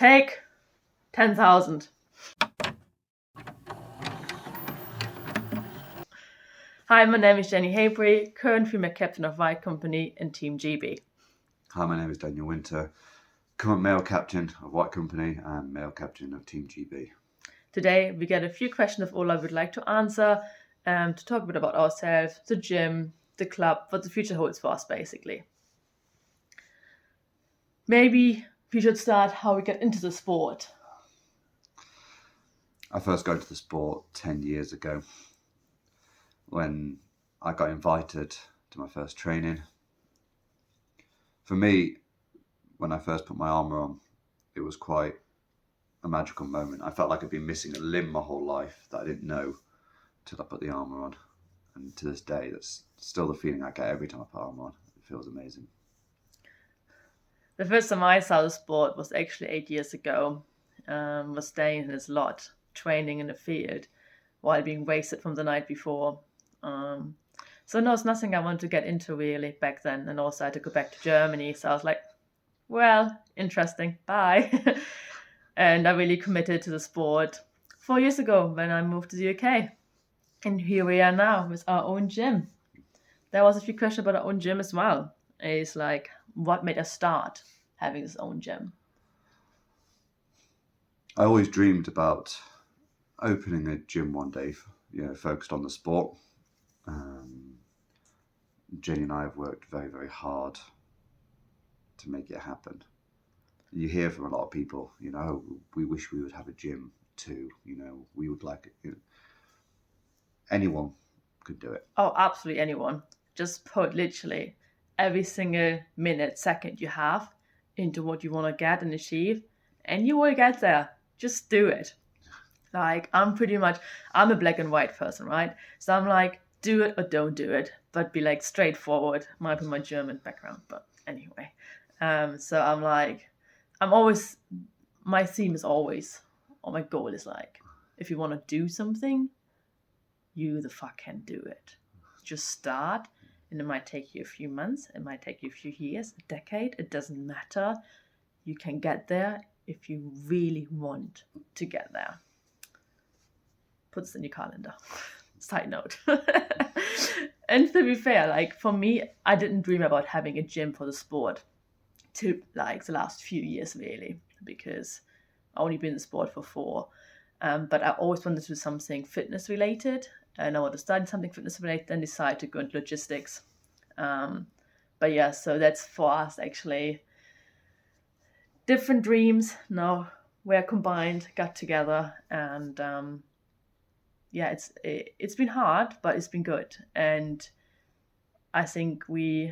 Take 10,000. Hi, my name is Jenny Haybury, current female captain of Y Company in Team GB. Hi, my name is Daniel Winter, current male captain of White Company and male captain of Team GB. Today we get a few questions of all I would like to answer to talk a bit about ourselves, the gym, the club, what the future holds for us basically. Maybe we should start how we get into the sport. I first got into the sport 10 years ago when I got invited to my first training. For me, when I first put my armour on, it was quite a magical moment. I felt like I'd been missing a limb my whole life that I didn't know till I put the armour on. And to this day, that's still the feeling I get every time I put armour on. It feels amazing. The first time I saw the sport was actually 8 years ago. Was staying in his lot, training in the field while being wasted from the night before. So no, it's nothing I wanted to get into really back then. And also I had to go back to Germany. So I was like, well, interesting, bye. And I really committed to the sport 4 years ago when I moved to the UK. And here we are now with our own gym. There was a few questions about our own gym as well. It's like, what made us start having this own gym? I always dreamed about opening a gym one day, focused on the sport. Jenny and I have worked very, very hard to make it happen. You hear from a lot of people, we wish we would have a gym too. We would like it. Anyone could do it. Oh, absolutely anyone. Just put literally every single minute, second you have into what you want to get and achieve, and you will get there. Just do it. Like, I'm a black and white person, right? So I'm like, do it or don't do it, but be like straightforward. Might be my German background, but anyway. So I'm like, my theme is always, or my goal is like, if you want to do something, you the fuck can do it. Just start, and it might take you a few months, it might take you a few years, a decade, it doesn't matter. You can get there if you really want to get there. Put this in your calendar. Side note. And to be fair, like for me, I didn't dream about having a gym for the sport to like the last few years really, because I only been in the sport for 4. But I always wanted to do something fitness related, and I wanted to study something fitness related, then decide to go into logistics. But yeah, so that's for us actually different dreams now were combined, got together, and it's been hard, but it's been good, and I think we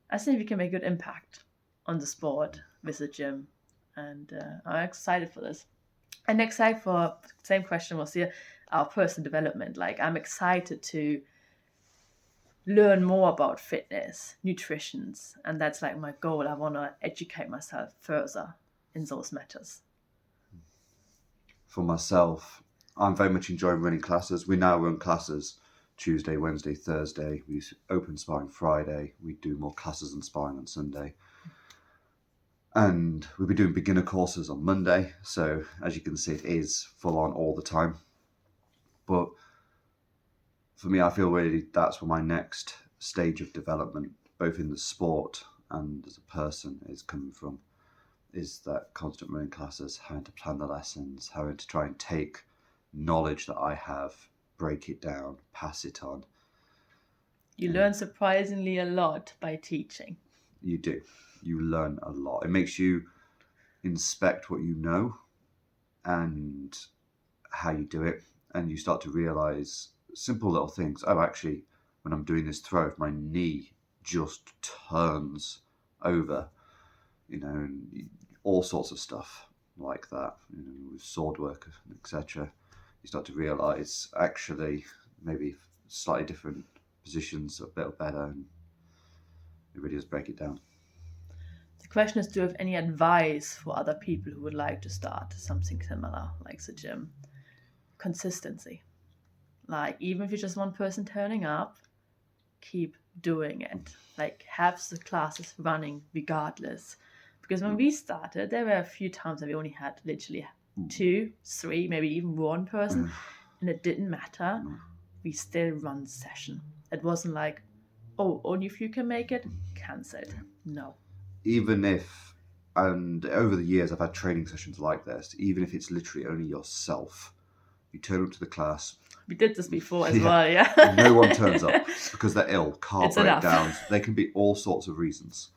can make a good impact on the sport with the gym, and I'm excited for this. And next slide for same question was here, our personal development. Like, I'm excited to learn more about fitness, nutrition, and that's like my goal. I want to educate myself further in those matters. For myself, I'm very much enjoying running classes. We now run classes Tuesday, Wednesday, Thursday. We open sparring Friday. We do more classes and sparring on Sunday. And we'll be doing beginner courses on Monday. So as you can see, it is full on all the time. But for me, I feel really that's where my next stage of development, both in the sport and as a person, is coming from, is that constant running classes, having to plan the lessons, having to try and take knowledge that I have, break it down, pass it on. You learn surprisingly a lot by teaching. You do. You learn a lot. It makes you inspect what you know and how you do it, and you start to realize simple little things. Oh, actually, when I'm doing this throw, if my knee just turns over, and all sorts of stuff like that, with sword work, etc. You start to realize actually maybe slightly different positions are a bit better, and it really does break it down. The question is, do you have any advice for other people who would like to start something similar like the gym? Consistency. Like, even if you're just one person turning up, keep doing it. Like, have the classes running regardless. Because when we started, there were a few times that we only had literally 2, 3, maybe even 1 person, and it didn't matter. We still run the session. It wasn't like, oh, only if you can make it, cancel it. No. Even if, and over the years I've had training sessions like this, even if it's literally only yourself, you turn up to the class. We did this before as well, yeah. No one turns up because they're ill, car It's enough. breakdowns. They can be all sorts of reasons.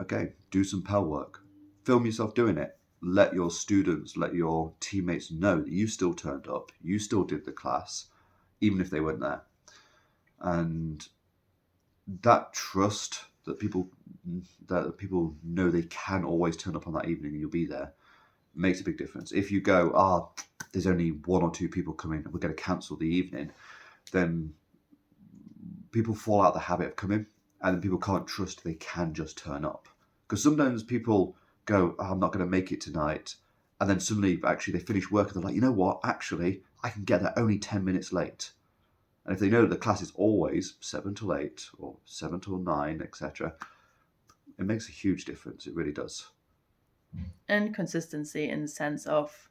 Okay, do some PEL work. Film yourself doing it. Let your students, let your teammates know that you still turned up, you still did the class, even if they weren't there. And that trust that people know they can always turn up on that evening and you'll be there makes a big difference. If you go, there's only 1 or 2 people coming and we're going to cancel the evening, then people fall out of the habit of coming, and then people can't trust they can just turn up. Because sometimes people go, I'm not going to make it tonight, and then suddenly actually they finish work and they're like, you know what, actually I can get there only 10 minutes late. And if they know that the class is always 7 till 8 or 7 till 9, etc., it makes a huge difference. It really does. And consistency in the sense of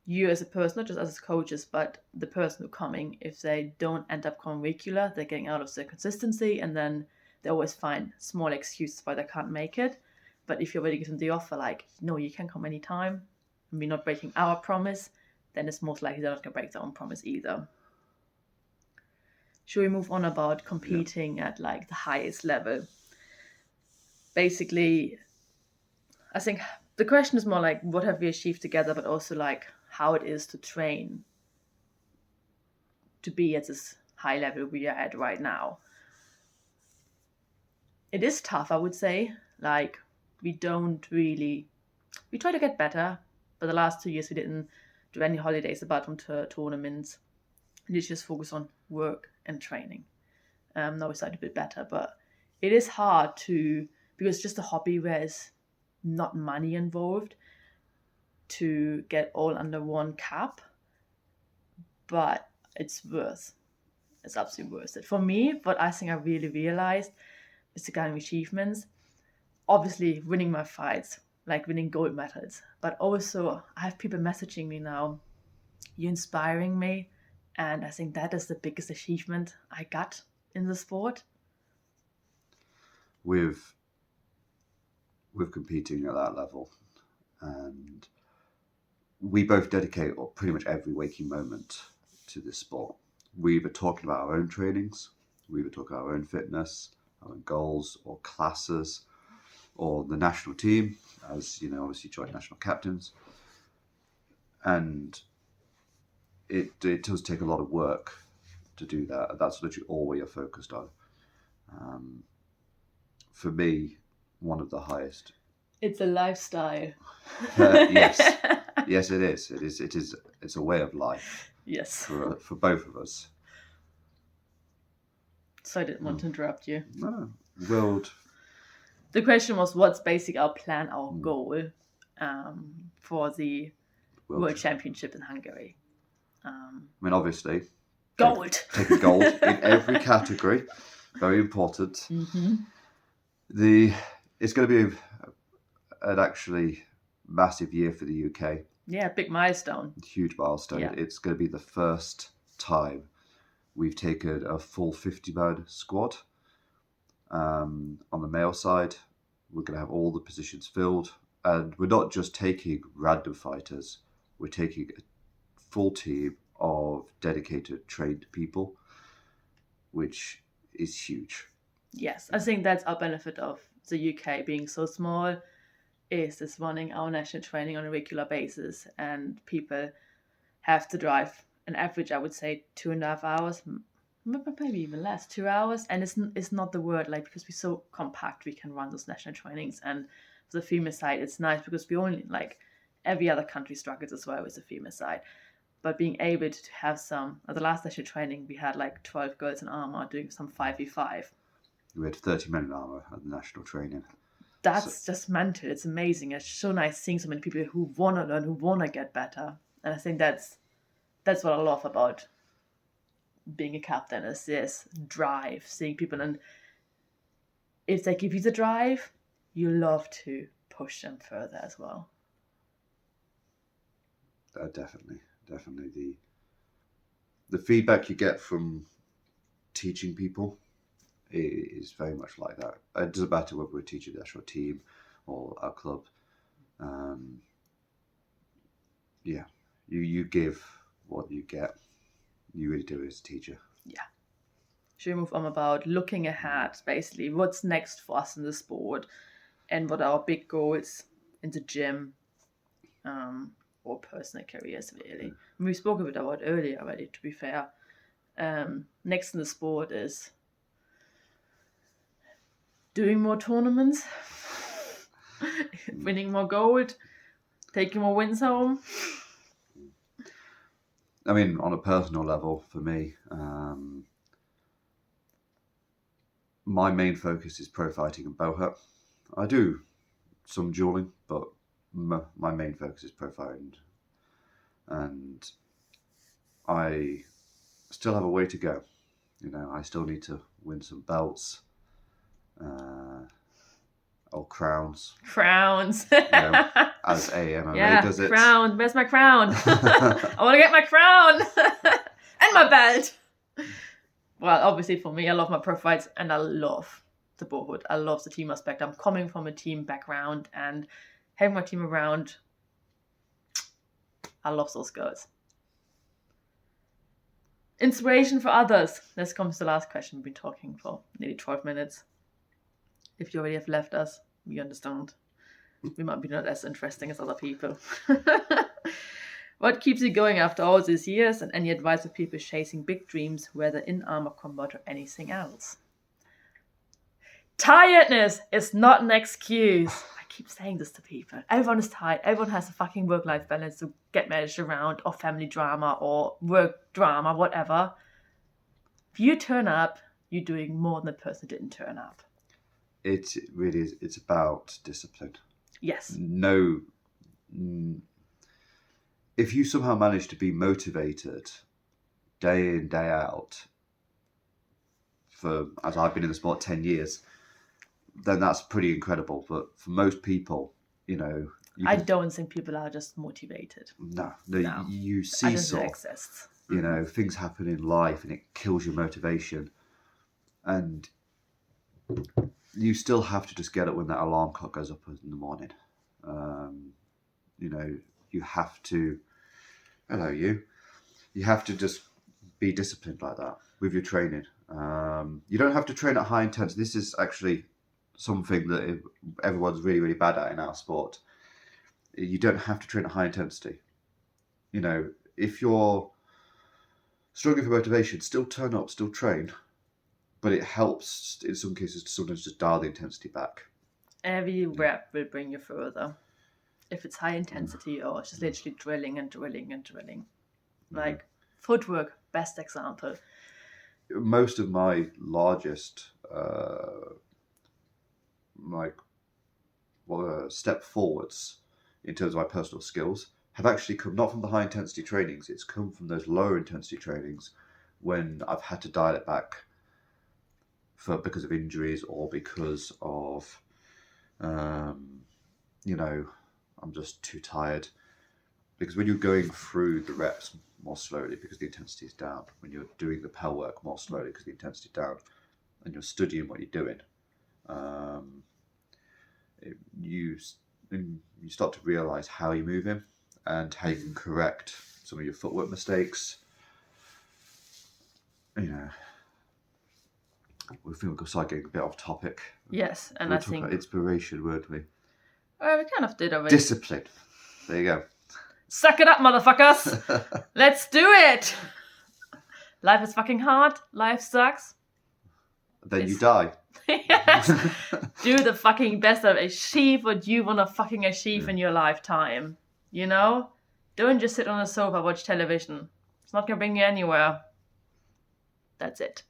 you as a person, not just as coaches, but the person who's coming, if they don't end up coming regular, they're getting out of their consistency, and then they always find small excuses why they can't make it. But if you're already given the offer, like, no, you can come anytime, and we're not breaking our promise, then it's most likely they're not going to break their own promise either. Should we move on about competing at like the highest level? Basically, I think the question is more like what have we achieved together, but also like how it is to train to be at this high level we are at right now. It is tough, I would say. Like, we try to get better, but the last 2 years we didn't do any holidays apart from tournaments. We just focus on work and training. Now we started a bit better, but it is hard because it's just a hobby where there's not money involved to get all under one cap, but it's absolutely worth it. For me, what I think I really realized is the kind of achievements, obviously winning my fights, like winning gold medals, but also I have people messaging me now, you're inspiring me, and I think that is the biggest achievement I got in the sport. With competing at that level, and we both dedicate pretty much every waking moment to this sport. We either talking about our own trainings, we either talk about our own fitness, our own goals or classes, or the national team, as you know, obviously joint national captains. And it does take a lot of work to do that. That's literally all we are focused on. For me, one of the highest. It's a lifestyle. Yes, it is. It's a way of life. Yes. For both of us. So I didn't want to interrupt you. No. The question was, what's basically our plan, our goal for the World Championship in Hungary? I mean, obviously, gold. Taking gold in every category, very important. Mm-hmm. It's going to be an actually massive year for the UK. Yeah, big milestone. Huge milestone. Yeah. It's going to be the first time we've taken a full 50-man squad. On the male side, we're going to have all the positions filled, and we're not just taking random fighters. We're taking a full team of dedicated, trained people, which is huge. Yes, I think that's our benefit of the UK being so small, is this running our national training on a regular basis, and people have to drive an average, I would say, 2.5 hours, maybe even less, 2 hours, and it's not the word, like, because we're so compact, we can run those national trainings. And for the female side, it's nice because we only, like, every other country struggles as well with the female side, but being able to have some, at the last national training, we had like 12 girls in armor doing some 5v5. We had 30 men in armor at the national training. That's just mental. It's amazing. It's so nice seeing so many people who want to learn, who want to get better. And I think that's what I love about being a captain, is this drive, seeing people. And if they give you the drive, you love to push them further as well. Definitely. The feedback you get from teaching people is very much like that. It doesn't matter whether we're teaching the actual team or our club. You give what you get. You really do as a teacher. Yeah. Should we move on about looking ahead, basically, what's next for us in the sport and what our big goals in the gym or personal careers, really. We spoke a bit about earlier already, to be fair. Next in the sport is doing more tournaments, winning more gold, taking more wins home. I mean, on a personal level, for me, my main focus is pro fighting and Buhurt. I do some dueling, but my main focus is pro fighting. And I still have a way to go. You know, I still need to win some belts or crowns. Crowns. As MMA does it. Crown. Where's my crown? I want to get my crown and my belt. Well, obviously for me, I love my pro fights and I love the Buhurt. I love the team aspect. I'm coming from a team background and having my team around. I love those girls. Inspiration for others. This comes to the last question. We've been talking for nearly 12 minutes. If you already have left us, we understand. We might be not as interesting as other people. What keeps you going after all these years, and any advice for people chasing big dreams, whether in armor combat or anything else? Tiredness is not an excuse. I keep saying this to people. Everyone is tired. Everyone has a fucking work-life balance to get managed around, or family drama, or work drama, whatever. If you turn up, you're doing more than the person who didn't turn up. It really is. It's about discipline. Yes. No. If you somehow manage to be motivated day in, day out, for, as I've been in the sport 10 years, then that's pretty incredible. But for most people, you know... I don't think people are just motivated. No. You seesaw. It exists. You know, things happen in life and it kills your motivation. And you still have to just get up when that alarm clock goes up in the morning. You know, you have to... You have to just be disciplined like that with your training. You don't have to train at high intensity. This is actually something that everyone's really, really bad at in our sport. You don't have to train at high intensity. You know, if you're struggling for motivation, still turn up, still train. But it helps in some cases to sometimes just dial the intensity back. Every rep will bring you further. If it's high intensity or just literally drilling and drilling and drilling. Like footwork, best example. Most of my largest step forwards in terms of my personal skills have actually come not from the high intensity trainings. It's come from those lower intensity trainings when I've had to dial it back because of injuries or because of I'm just too tired. Because when you're going through the reps more slowly because the intensity is down, when you're doing the power work more slowly because the intensity is down, and you're studying what you're doing, you start to realise how you're moving and how you can correct some of your footwork mistakes. You know, we think we're start getting a bit off topic. Yes, and I think about inspiration, weren't we? We kind of did already. Discipline. There you go. Suck it up, motherfuckers. Let's do it. Life is fucking hard. Life sucks. Then you die. Yes. Do the fucking best of it. Achieve what you want to fucking achieve in your lifetime. You know? Don't just sit on a sofa, watch television. It's not going to bring you anywhere. That's it.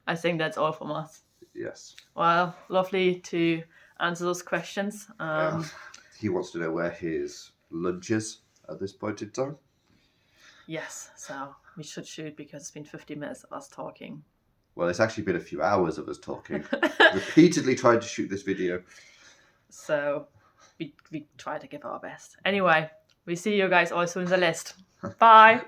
I think that's all from us. Yes. Well, lovely to answer those questions. He wants to know where his lunch is at this point in time. Yes, so we should shoot because it's been 50 minutes of us talking. Well, it's actually been a few hours of us talking. Repeatedly tried to shoot this video. So we try to give our best. Anyway, we see you guys also in the list. Bye.